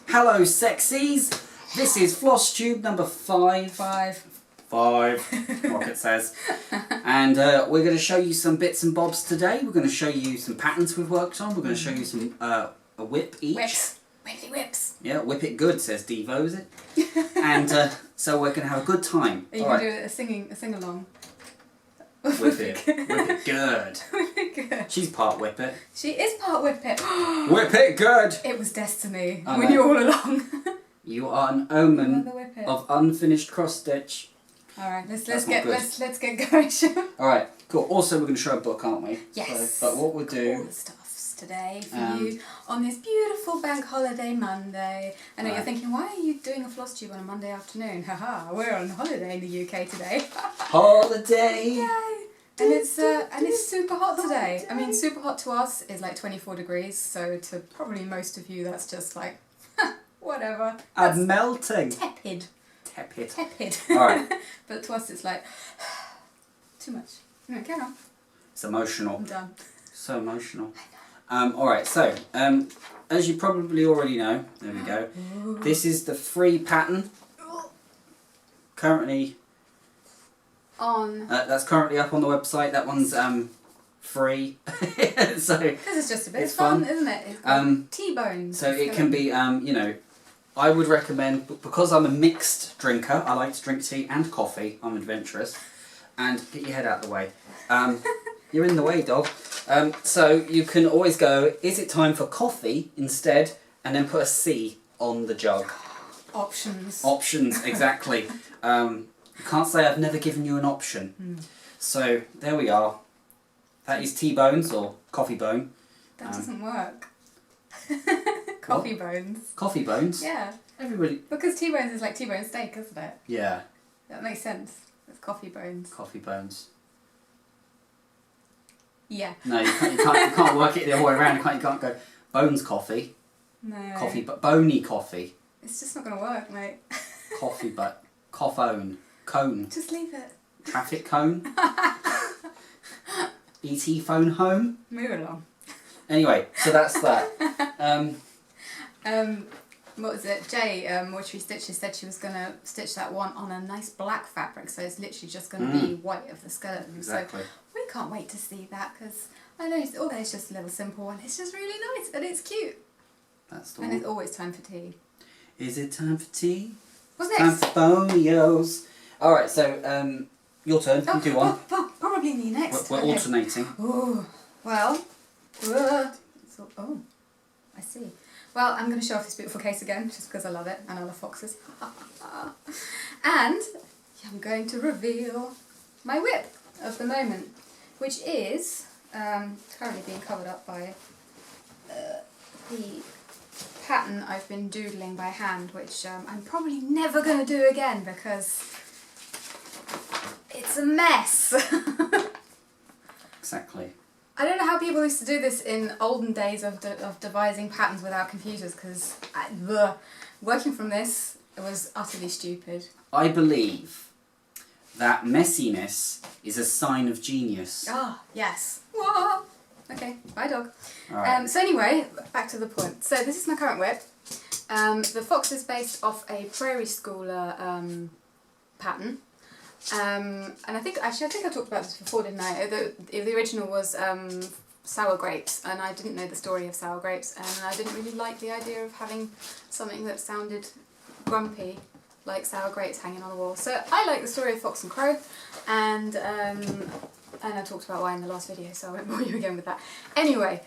Hello, sexies. This is FLOSSTUBE number 5. Rocket says. And we're going to show you some bits and bobs today. We're going to show you some patterns we've worked on. We're going to show you some a whip each. Whips. Whippy whips. Yeah, whip it good, says Devo, is it? And so we're going to have a good time. Are you going to do a sing-along? Whip it. Whip it good. Whip it good. She's part whip it. She is part whip it. Whip it good! It was destiny. I We know. knew all along. You are an omen of unfinished cross stitch. Alright, let's not get going, Sean. Alright, cool. Also, we're going to show a book, aren't we? Yes. So, but what we'll do... All the stuffs today for you on this beautiful bank holiday Monday. I know you're thinking, why are you doing a floss tube on a Monday afternoon? Haha, we're on holiday in the UK today. Holiday! Yay! And it's super hot today. I mean, super hot to us is like 24 degrees, so to probably most of you that's just like, whatever. I'm melting. Tepid. Tepid. Alright. But to us it's like, too much. No, carry on. It's emotional. I'm done. So emotional. Alright, so, as you probably already know, there we go, this is the free pattern. Currently... that's currently up on the website. That one's free. So this is just a bit it's of fun, isn't it? It's got T-bones. So it can be, you know, I would recommend, because I'm a mixed drinker, I like to drink tea and coffee, I'm adventurous, and get your head out of the way. You're in the way, dog. So you can always go, is it time for coffee instead, and then put a C on the jug. Options. Options, exactly. You can't say I've never given you an option. So, there we are. That is T-bones, or coffee bone. That doesn't work. Coffee bones. Coffee bones? Yeah. Everybody... Because T-bones is like T-bone steak, isn't it? Yeah. That makes sense. It's coffee bones. Coffee bones. Yeah. No, you can't work it the other way around. You can't go, bones coffee. No. Coffee, but bony coffee. It's just not going to work, mate. Coffee, but... Coffone. Cone. Just leave it. Traffic cone. ET phone home. Move along. Anyway, so that's that. What was it? Jay, Mortuary Stitches, said she was going to stitch that one on a nice black fabric, so it's literally just going to be white of the skeleton. Exactly. So we can't wait to see that, because I know all that is just a little simple and it's just really nice and it's cute. That's the and one. It's always time for tea. Is it time for tea? What's Time next? for bonios. Alright, so, your turn. You do one. Probably me next. We're alternating. Oh, well. Oh, I see. Well, I'm going to show off this beautiful case again, just because I love it, and I love foxes. And I'm going to reveal my whip of the moment, which is currently being covered up by the pattern I've been doodling by hand, which I'm probably never going to do again because it's a mess. Exactly. I don't know how people used to do this in olden days of devising patterns without computers, because working from this, it was utterly stupid. I believe that messiness is a sign of genius. Ah, yes. Whoa. Okay, bye dog. Right. So anyway, back to the point. So this is my current whip. The fox is based off a Prairie Schooler pattern. And I think I talked about this before, didn't I? The original was sour grapes, and I didn't know the story of sour grapes, and I didn't really like the idea of having something that sounded grumpy, like sour grapes hanging on the wall. So I like the story of Fox and Crow, and I talked about why in the last video, so I won't bore you again with that. Anyway,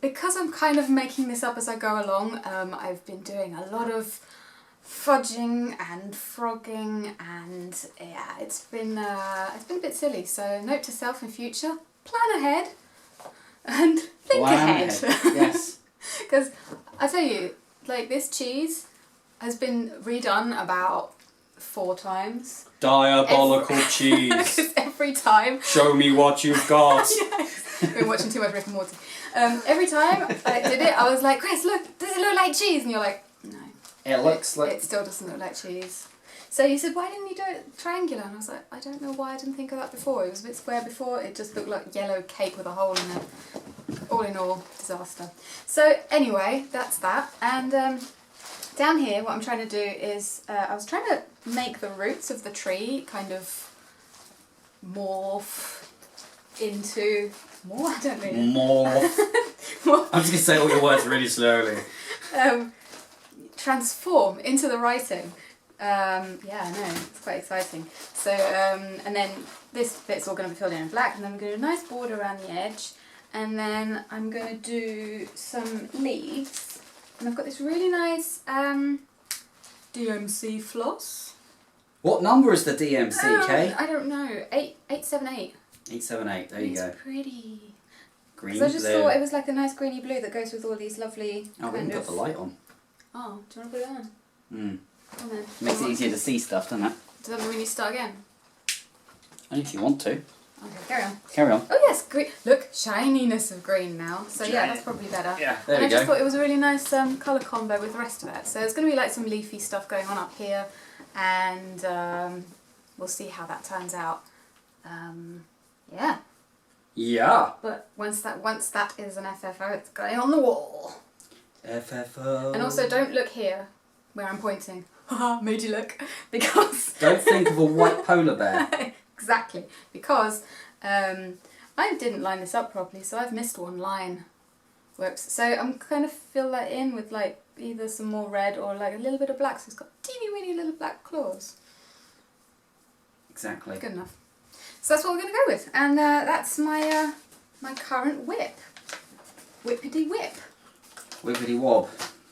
because I'm kind of making this up as I go along, I've been doing a lot of fudging and frogging, and yeah, it's been a bit silly. So note to self in future: plan ahead and think ahead. Yes. Because I tell you, like, this cheese has been redone about 4 times. Diabolical cheese. Every time. Show me what you've got. Yes. I've been watching too much Rick and Morty. Every time I did it, I was like, Chris, look, does it look like cheese? And you're like, no. It looks like... It still doesn't look like cheese. So you said, why didn't you do it triangular? And I was like, I don't know why I didn't think of that before. It was a bit square before. It just looked like yellow cake with a hole in it. All in all, disaster. So anyway, that's that. And Down here, what I'm trying to do is, I was trying to make the roots of the tree kind of morph into more. I don't know. More. I'm just gonna say all your words really slowly. Transform into the writing. Yeah, I know, it's quite exciting. So, and then this bit's all going to be filled in black, and then I'm going to do a nice border around the edge, and then I'm going to do some leaves, and I've got this really nice DMC floss. What number is the DMC, Kay? I don't know. 878. 878, there you go. It's pretty. Green, Because I just blue. thought it was like a nice greeny blue that goes with all these lovely Oh, we haven't got the light on. Oh, do you want to put it on? Mm. Come on then. Makes it easier to see stuff, doesn't it? Does that mean we need to start again? Only if you want to. Okay, carry on. Carry on. Oh yes, green. Look, shininess of green now. So yeah, that's probably better. Yeah, there and we I just go. thought it was a really nice colour combo with the rest of it. So there's going to be like some leafy stuff going on up here, and we'll see how that turns out. Yeah. Yeah. But once that is an FFO, it's going on the wall. FFO. And also, don't look here where I'm pointing. Haha, made you look. Because Don't think of a white polar bear. exactly. Because I didn't line this up properly, so I've missed one line. Whoops. So I'm kind of fill that in with like either some more red or like a little bit of black, so it's got teeny weeny little black claws. Exactly. Good enough. So that's what we're going to go with, and that's my my current whip. Whippity whip. Wibbity wob.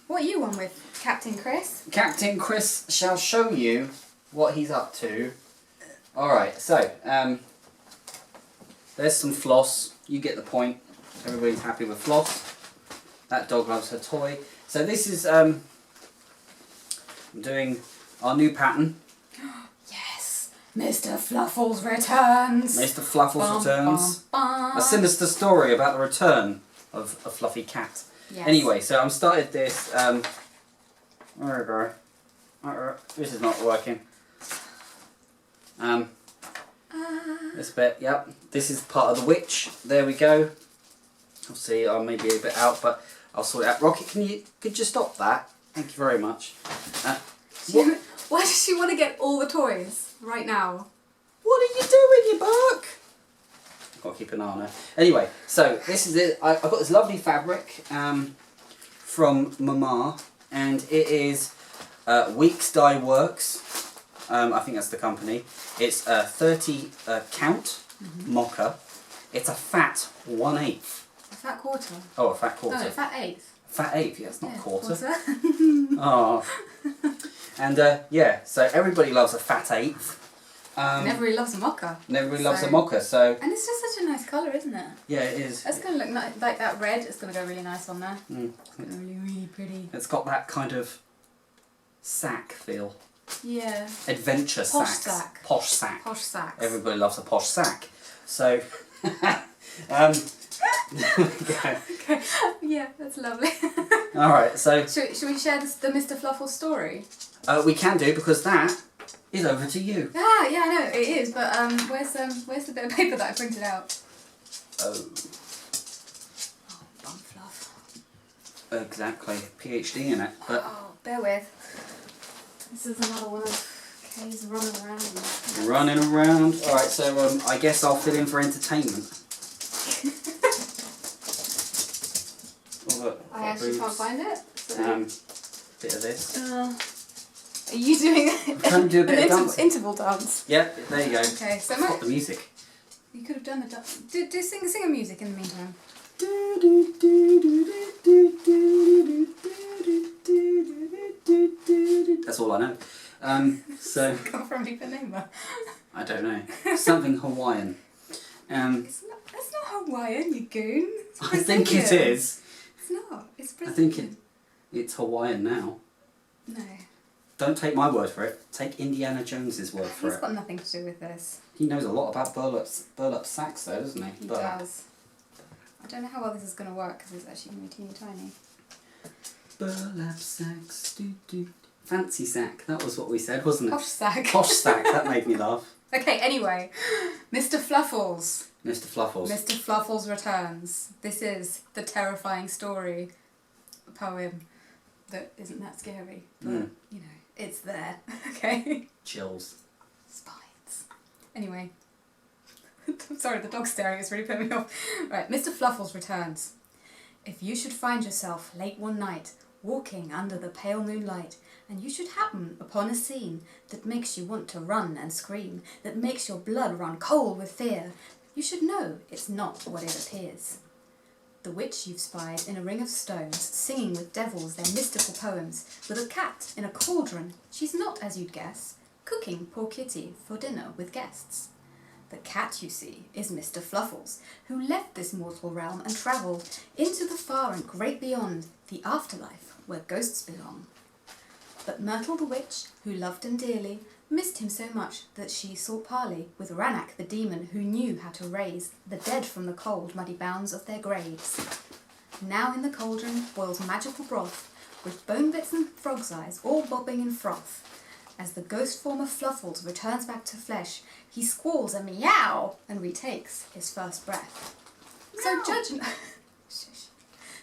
What are you on with, Captain Chris? Captain Chris shall show you what he's up to. Alright, so, there's some floss. You get the point. Everybody's happy with floss. That dog loves her toy. So this is, I'm doing our new pattern. Yes! Mr. Fluffles returns! Mr. Fluffles returns. A sinister story about the return of a fluffy cat. Yes. Anyway, so I'm started this, this is not working. This bit, yep. This is part of the witch. There we go. I'll see, I may be a bit out, but I'll sort it out. Rocket, could you stop that? Thank you very much. Why does she want to get all the toys right now? What are you doing, you buck? I've got to keep an eye on her. Anyway, so this is it. I've got this lovely fabric from Mama, and it is Weeks Dye Works. I think that's the company. It's a 30 count mocha. It's a fat 1/8. A fat quarter. Oh, a fat quarter. No, a fat eighth. Fat 8th, yeah, it's not Yeah, quarter. Oh. And yeah, so everybody loves a fat 8th. Everybody loves a mocha. Everybody loves a mocha, so... And it's just such a nice colour, isn't it? Yeah, it is. It's going to look like that red. It's going to go really nice on there. Mm. It's going to be really pretty. It's got that kind of sack feel. Yeah. Adventure Posh sacks. sack. Posh sack. Posh sacks. Everybody loves a posh sack. So... there we go. Okay. Yeah, that's lovely. Alright, so... Should we share the Mr. Fluffle story? we can do, because that is over to you. Ah, yeah, I know, it is, but where's the bit of paper that I printed out? Oh. Oh, bum fluff. Exactly. PhD in it. But Oh, bear with. This is another one of Kay's running around. running around. Alright, so I guess I'll fill in for entertainment. I actually can't find it. So. Bit of this. Are you doing Trying to do a bit of dancing. interval dance? Yeah, there you go. Okay, so Stop the music. you could have done the dance. Do sing a music in the meantime. That's all I know. So Come from Ipanema. I don't know. Something Hawaiian. That's not Hawaiian, you goon. It's I think it Brazilian. is. It's not. It's I Brazilian. think it's Hawaiian now. No. Don't take my word for it. Take Indiana Jones's word for He's it. got nothing to do with this. He knows a lot about burlap sacks, though, doesn't he? He Burlap. does. I don't know how well this is going to work because it's actually going to be teeny tiny. Burlap sacks. Fancy sack. That was what we said, wasn't it? Posh sack. Posh sack. That made me laugh. Okay, anyway. Mr. Fluffles. Mr. Fluffles. Mr. Fluffles returns. This is the terrifying story poem that isn't that scary, but you know, it's there. Okay. Chills. Spines. Anyway. I'm sorry, the dog's staring, it's really putting me off. Right, Mr. Fluffles returns. If you should find yourself late one night, walking under the pale moonlight, and you should happen upon a scene that makes you want to run and scream, that makes your blood run cold with fear, you should know it's not what it appears. The witch you've spied in a ring of stones, singing with devils their mystical poems, with a cat in a cauldron, she's not as you'd guess, cooking poor kitty for dinner with guests. The cat, you see, is Mr. Fluffles, who left this mortal realm and travelled into the far and great beyond, the afterlife, where ghosts belong. But Myrtle the witch, who loved him dearly, missed him so much that she sought parley with Ranak the demon, who knew how to raise the dead from the cold, muddy bounds of their graves. Now in the cauldron boils magical broth, with bone bits and frog's eyes all bobbing in froth. As the ghost form of Fluffles returns back to flesh, he squalls a meow and retakes his first breath.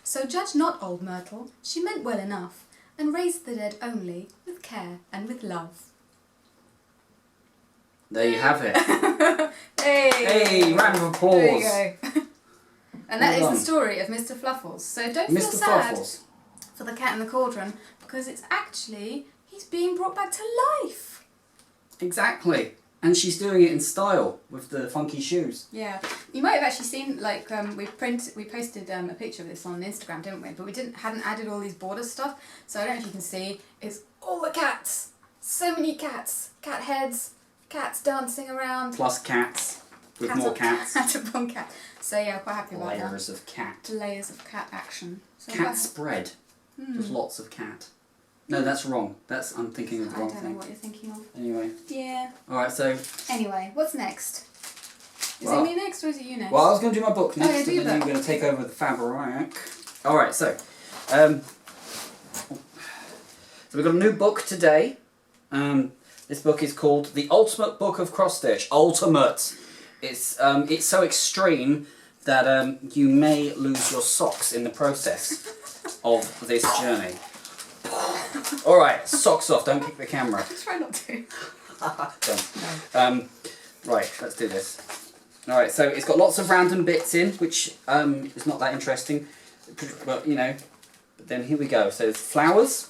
So judge not old Myrtle, she meant well enough, and raised the dead only with care and with love. There you have it. Hey! Hey, round of applause. There you go. And that Well is done. the story of Mr. Fluffles. So don't feel Mr. sad Fluffles. for the cat in the cauldron, because it's actually, he's being brought back to life. Exactly. And she's doing it in style with the funky shoes. Yeah, you might have actually seen, like, we posted a picture of this on Instagram, didn't we? But we hadn't added all these border stuff, so I don't know if you can see. It's all the cats, so many cats, cat heads, cats dancing around. Plus cats with more cats. Cat upon cat. So yeah, quite happy about that. Layers of cat. Layers of cat action. So Cat spread. There's lots of cat. No, that's wrong. I'm thinking of the I wrong don't know thing. what you're thinking of. Anyway. Yeah. Alright, so... Anyway, what's next? Is Well- it me next or is it you next? Well, I was going to do my book next, yeah, do and your then book. you're going to take over the fabric. Alright, so we've got a new book today. This book is called The Ultimate Book of Cross Stitch. Ultimate! It's so extreme that you may lose your socks in the process of this journey. Alright, socks off, don't kick the camera. Try not to. Done. Right, let's do this. Alright, so it's got lots of random bits in, which is not that interesting, but you know, but then here we go. So there's flowers.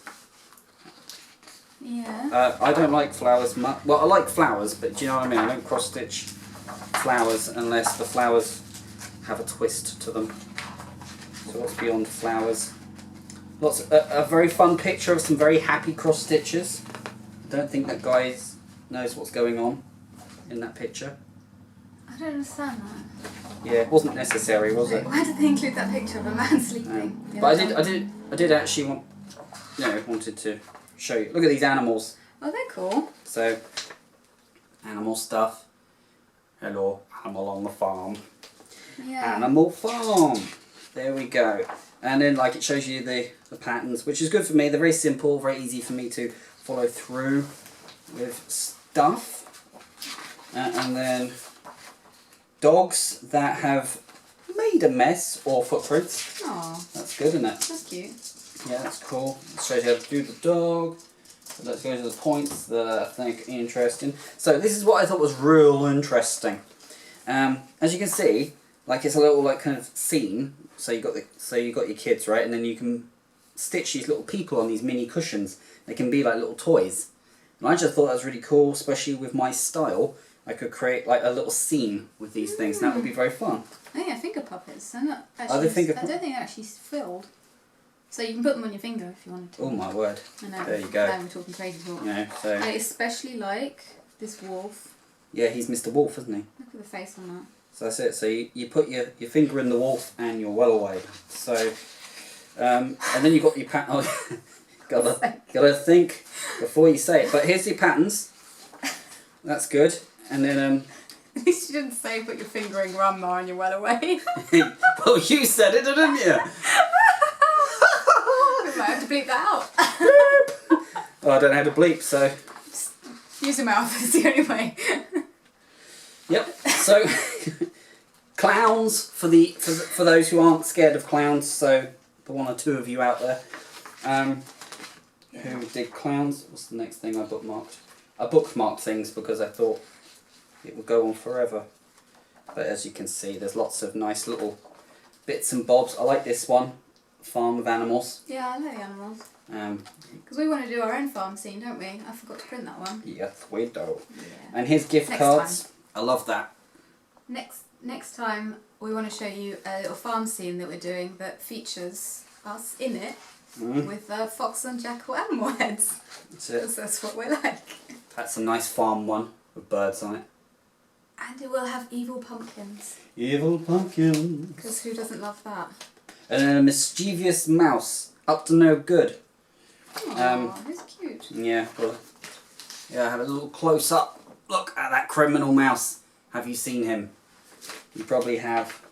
Yeah. I don't like flowers much. Well, I like flowers, but do you know what I mean? I don't cross stitch flowers unless the flowers have a twist to them. So what's beyond flowers? A very fun picture of some very happy cross stitches. I don't think that guy knows what's going on in that picture. I don't understand that. Yeah, it wasn't necessary, was it? Why did they include that picture of a man sleeping? Yeah, But I did actually wanted to show you. Look at these animals. Oh, they're cool. So, animal stuff. Hello, animal on the farm. Yeah. Animal farm. There we go. And then like it shows you the patterns, which is good for me. They're very simple, very easy for me to follow through with stuff. And then dogs that have made a mess or footprints. Oh, That's good, isn't it? that's cute. Yeah, that's cool. It shows you how to do the dog. So let's go to the points that I think are interesting. So this is what I thought was real interesting. As you can see, like it's a little like kind of scene. So you got your kids, right, and then you can stitch these little people on these mini cushions. They can be like little toys. And I just thought that was really cool, especially with my style. I could create like a little scene with these things. And that would be very fun. Oh yeah, finger puppets. They're not actually. Are they finger I don't think they're actually filled. So you can put them on your finger if you wanted to. Oh my word! I know. There you go. Now we're talking crazy talk. You know, so I especially like this wolf. yeah, he's Mr. Wolf, isn't he? Look at the face on that. So that's it. So you put your finger in the wolf and you're well away. So, and then you got your pattern. gotta think before you say it. But here's your patterns. That's good. And then At least you didn't say put your finger in grandma and you're well away. well, you said it, didn't you? We might have to bleep that out. Oh, I don't know how to bleep. So Use your mouth, it's the only way. yep. So clowns for those who aren't scared of clowns. So the one or two of you out there. who did clowns. What's the next thing I bookmarked? I bookmarked things because I thought it would go on forever. But as you can see, there's lots of nice little bits and bobs. I like this one, Farm of Animals. Yeah, I like the animals. Because we want to do our own farm scene, don't we? I forgot to print that one. Yes, we do. Yeah. And here's gift cards. Time. I love that. Next time we want to show you a little farm scene that we're doing that features us in it with fox and jackal animal heads. That's it. That's what we're like. That's a nice farm one with birds on it. And it will have evil pumpkins. Evil pumpkins. Because who doesn't love that? And a mischievous mouse, up to no good. Oh, he's cute. Yeah, well, yeah, have a little close up look at that criminal mouse. Have you seen him? You probably have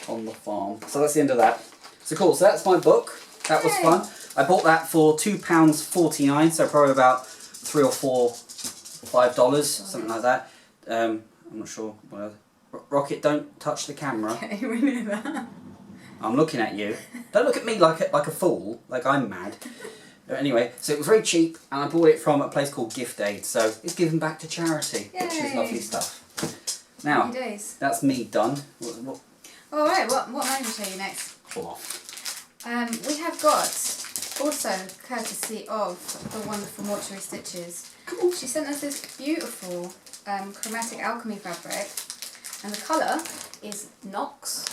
on the farm. So that's the end of that. So cool, so that's my book. That was fun. I bought that for £2.49, so probably about $3 or $5, something like that. I'm not sure. Rocket, don't touch the camera. Okay, we knew that. I'm looking at you. Don't look at me like a fool, like I'm mad. Anyway, so it was very cheap, and I bought it from a place called Gift Aid, so it's given back to charity, which is lovely stuff. Now, that's me done. Alright, what am I going to show you next? Pull off. We have got, also courtesy of the wonderful Mortuary Stitches, she sent us this beautiful chromatic alchemy fabric, and the colour is Nox.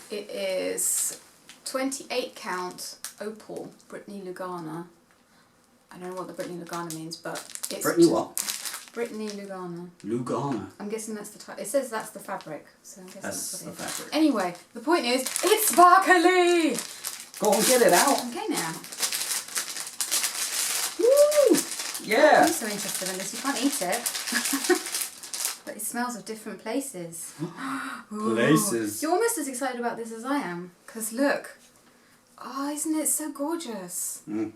It is 28 count opal Brittany Lugana. I don't know what the Brittany Lugana means, but it's Brittany what? Brittany Lugana. Lugana. I'm guessing that's the type. It says that's the fabric, so I'm guessing that's what the it is. fabric. Anyway, the point is, it's sparkly! Go on, get it out. Okay now. Woo! Yeah. I'm so interested in this, you can't eat it. But it smells of different places. Places. You're almost as excited about this as I am, because look. Oh, isn't it so gorgeous? Mm.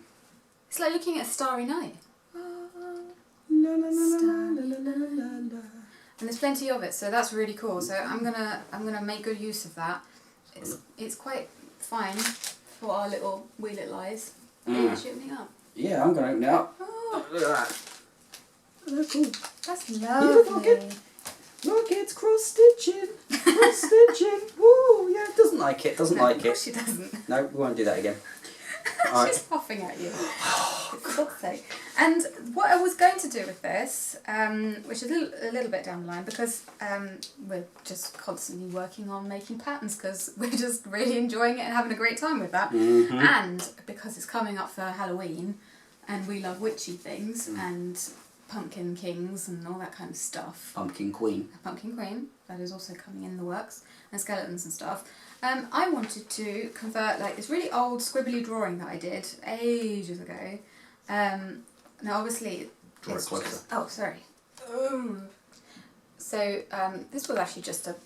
It's like looking at a starry night. La, la, la, la, la, la, la, la. And there's plenty of it, so that's really cool. So I'm gonna make good use of that. It's quite fine for our little wee little eyes. Are you actually opening it up? Yeah, I'm gonna open it up. Oh, Look at that. Oh, cool. that's lovely. Look, it's cross stitching. Cross stitching. Woo! Yeah, it doesn't like it. Doesn't like Of course it. she doesn't. No, we won't do that again. All She's puffing at you. For God's sake. And what I was going to do with this, which is a little bit down the line, because we're just constantly working on making patterns because we're just really enjoying it and having a great time with that. Mm-hmm. And because it's coming up for Halloween, and we love witchy things and pumpkin kings and all that kind of stuff. Pumpkin Queen. Pumpkin Queen, that is also coming in the works, and skeletons and stuff. I wanted to convert like this really old scribbly drawing that I did ages ago. Now obviously Draw it closer. Oh, sorry. Oh. So this was actually just a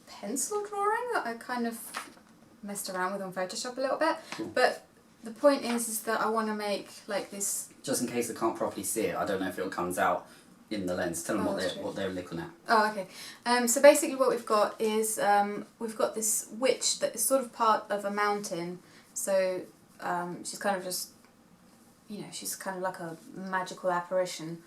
pencil drawing that I kind of messed around with on Photoshop a little bit. Cool. But the point is that I want to make like this. Just in case I can't properly see it, I don't know if it comes out in the lens. Tell them what they're looking at. Oh, okay. So basically what we've got is we've got this witch that is sort of part of a mountain. So she's kind of just, you know, she's kind of like a magical apparition.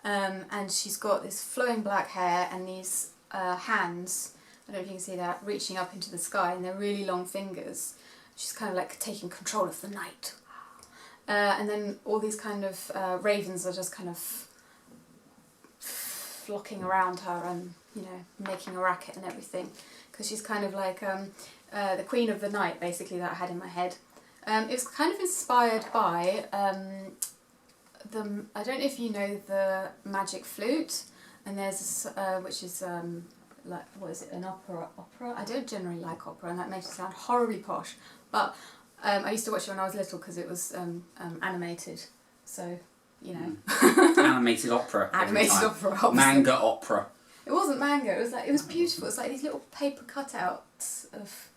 And she's got this flowing black hair and these hands, I don't know if you can see that, reaching up into the sky, and they're really long fingers. She's kind of like taking control of the night. And then all these kind of ravens are just kind of flocking around her and, you know, making a racket and everything. Because she's kind of like the queen of the night, basically, that I had in my head. It was kind of inspired by I don't know if you know the magic flute, and there's this, which is like, what is it, an opera? I don't generally like opera, and that makes it sound horribly posh, but I used to watch it when I was little because it was animated, so, you know. Animated opera. Animated opera, obviously. Manga opera. It wasn't manga, it was beautiful. It's like these little paper cutouts of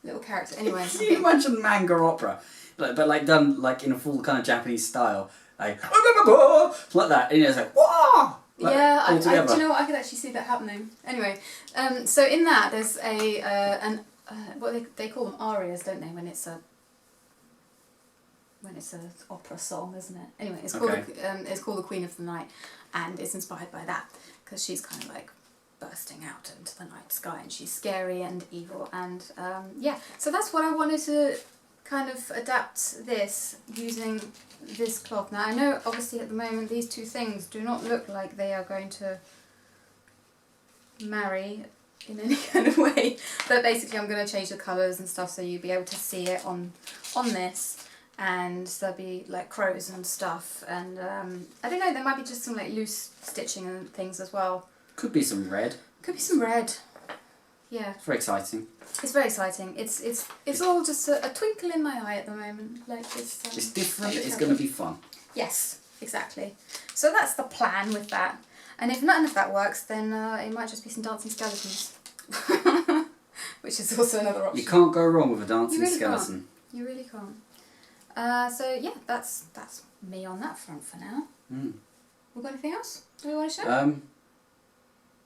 little characters. Anyway. Can you imagine manga opera? But like done like in a full kind of Japanese style. Like, like that. And it's like, whoa! Like, yeah, all do you together. know what? I could actually see that happening. Anyway, so in that there's what they call them arias, don't they? When it's a, when it's an opera song, isn't it? Anyway, it's called it's called The Queen of the Night, and it's inspired by that because she's kind of like bursting out into the night sky, and she's scary and evil, and yeah. So that's what I wanted to kind of adapt this using this cloth. Now I know obviously at the moment these two things do not look like they are going to marry in any kind of way, but basically I'm going to change the colours and stuff so you'll be able to see it on this, and there'll be like crows and stuff, and I don't know, there might be just some like loose stitching and things as well. Could be some red. Could be some red. Yeah. It's very exciting. It's very exciting. It's all just a twinkle in my eye at the moment. Like it's different. It's going to be fun. Yes, exactly. So that's the plan with that. And if none of that works, then it might just be some dancing skeletons, which is also another option. You can't go wrong with a dancing really skeleton. Can't. You really can't. So yeah, that's me on that front for now. Mm. We got anything else? Do we want to show?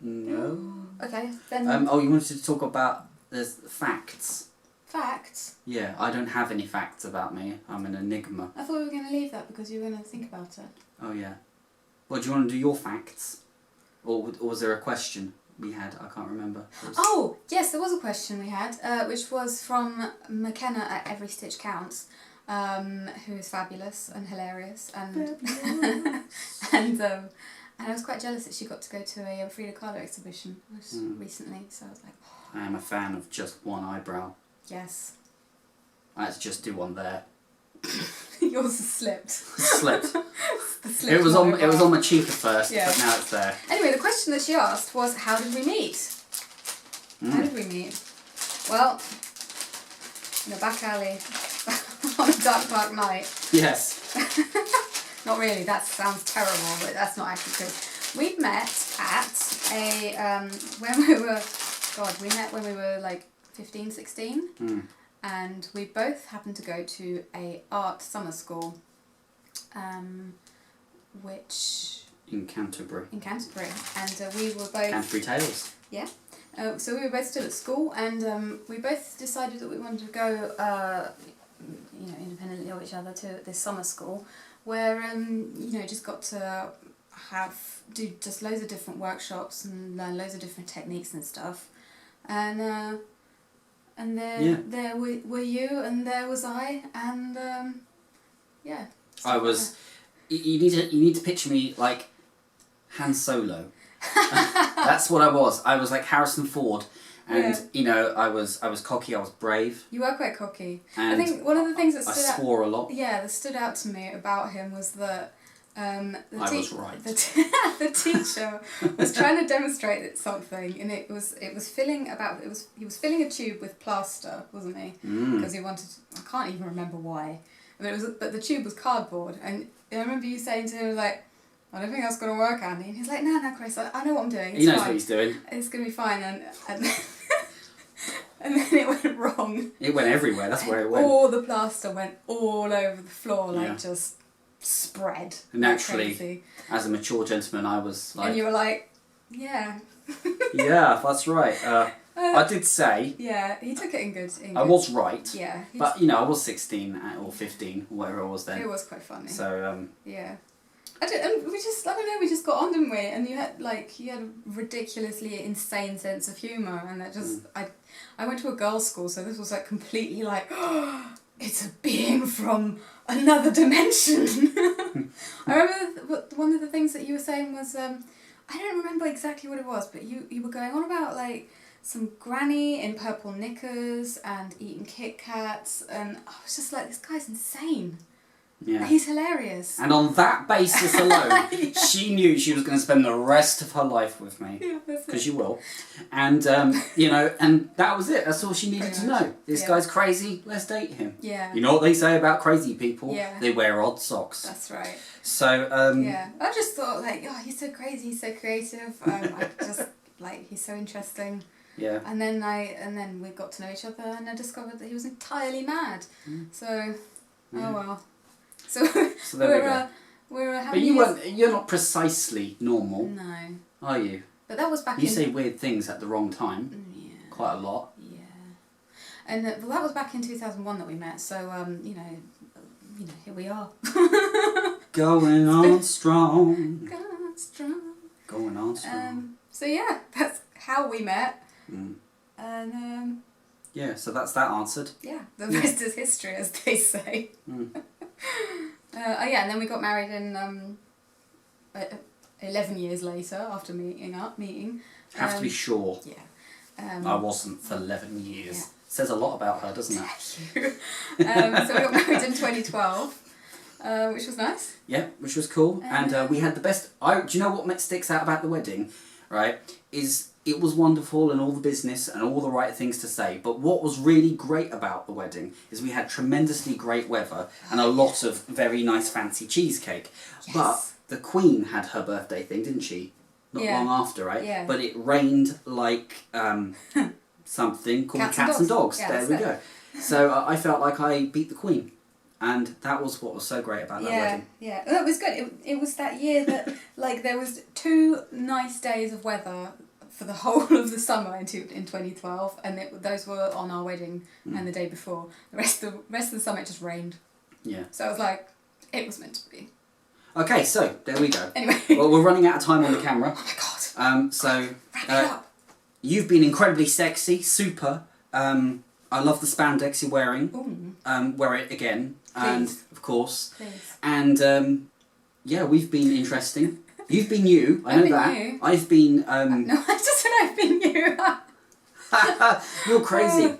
No. Okay, then. Oh, you wanted to talk about there's facts. Facts? Yeah, I don't have any facts about me. I'm an enigma. I thought we were going to leave that because you were going to think about it. Oh yeah. Well, do you want to do your facts, or was there a question we had? I can't remember. Oh yes, there was a question we had, which was from McKenna at Every Stitch Counts, who is fabulous and hilarious, and and I was quite jealous that she got to go to a Frida Kahlo exhibition recently, so I was like... Oh. I am a fan of just one eyebrow. Yes. I had to just do one there. Yours has slipped. Slipped. It was on my cheek at first, yeah. But now it's there. Anyway, the question that she asked was, how did we meet? How did we meet? Well, in a back alley on a dark night. Yes. Not really, that sounds terrible, but that's not actually true. We met at a, we met when we were like 15, 16, and we both happened to go to a art summer school, which... In Canterbury. And we were both... Canterbury Tales. Yeah. So we were both still at school, and we both decided that we wanted to go, independently of each other to this summer school, where just got to do just loads of different workshops and learn loads of different techniques and stuff, and there were you, and there was I, and yeah. I was. You need to picture me like Han Solo. That's what I was. I was like Harrison Ford. And I was cocky. I was brave. You were quite cocky. I think one of the things that I swore a lot. Yeah, that stood out to me about him was that I was right. The teacher was trying to demonstrate something, and he was filling a tube with plaster, wasn't he? Because he wanted. I can't even remember why. But the tube was cardboard, and I remember you saying to him like, I don't think that's going to work, Andy. And he's like, no, Chris, I know what I'm doing. It's he knows fine. What he's doing. It's going to be fine. And then it went wrong. It went everywhere, that's where it went. All the plaster went all over the floor, just spread. And naturally, as a mature gentleman, I was like... And you were like, yeah. Yeah, that's right. I did say... Yeah, he took it in good. I was right. Yeah. But, I was 16 or 15, or whatever I was then. It was quite funny. So, yeah. I don't know, we just got on, didn't we? And you had a ridiculously insane sense of humour, and that just, I went to a girls' school, so this was like completely like, oh, it's a being from another dimension. I remember one of the things that you were saying was, I don't remember exactly what it was, but you were going on about like some granny in purple knickers and eating Kit Kats, and I was just like, this guy's insane. Yeah. He's hilarious. And on that basis alone, she knew she was going to spend the rest of her life with me. Yeah, that's it. Because you will. And, and that was it. That's all she needed to know. This guy's crazy, let's date him. Yeah. You know what they say about crazy people? Yeah. They wear odd socks. That's right. So, yeah. I just thought, like, oh, he's so crazy, he's so creative. I just, like, he's so interesting. Yeah. And then we got to know each other, and I discovered that he was entirely mad. So, oh well. So there we're but you're not precisely normal. No. Are you? But that was back You say weird things at the wrong time. Yeah. Quite a lot. Yeah. And that was back in 2001 that we met, so, you know, here we are. Going on strong. Going on strong. Going on strong. So yeah, that's how we met. Mm. And yeah, so that's that answered. yeah, the rest is history, as they say. Mm. Yeah, and then we got married in 11 years later after meeting. Have to be sure. Yeah. I wasn't for 11 years. Yeah. Says a lot about her, doesn't it? Thank you. So we got married in 2012, which was nice. Yeah, which was cool. And we had the best... do you know what sticks out about the wedding? Right? Is it was wonderful and all the business and all the right things to say. But what was really great about the wedding is we had tremendously great weather and a lot of very nice fancy cheesecake. Yes. But the Queen had her birthday thing, didn't she? Not long after, right? Yeah. But it rained like something called Cats and Dogs. Yeah, there we go. So I felt like I beat the Queen. And that was what was so great about that wedding. Yeah, that was good. It was that year that like there was 2 nice days of weather for the whole of the summer in 2012, and those were on our wedding and the day before. The rest of the summer it just rained. Yeah. So I was like, it was meant to be. Okay, so there we go. Anyway. Well, we're running out of time on the camera. Oh my god. So Wrap it up. you've been incredibly sexy, super. I love the spandex you're wearing. Ooh. Wear it again. And Please. of course. Please. And yeah, we've been interesting. You've been you, I know been that. you. I've been No, I just said I've been you. you're crazy.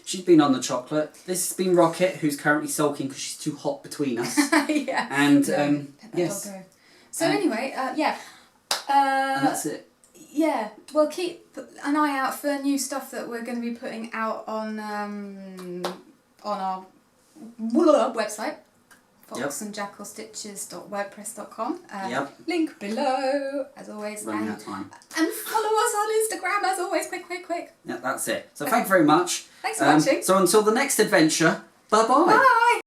She's been on the chocolate. This has been Rocket, who's currently sulking because she's too hot between us. Yeah. And Let that yes. dog go. So anyway, yeah. And that's it. Yeah, well, keep an eye out for new stuff that we're going to be putting out on our website, foxandjackalstitches.wordpress.com. Yep. Link below, as always. Running out of time. And follow us on Instagram, as always. Quick. Yeah, that's it. So thank you very much. Thanks for watching. So until the next adventure, bye-bye. Bye.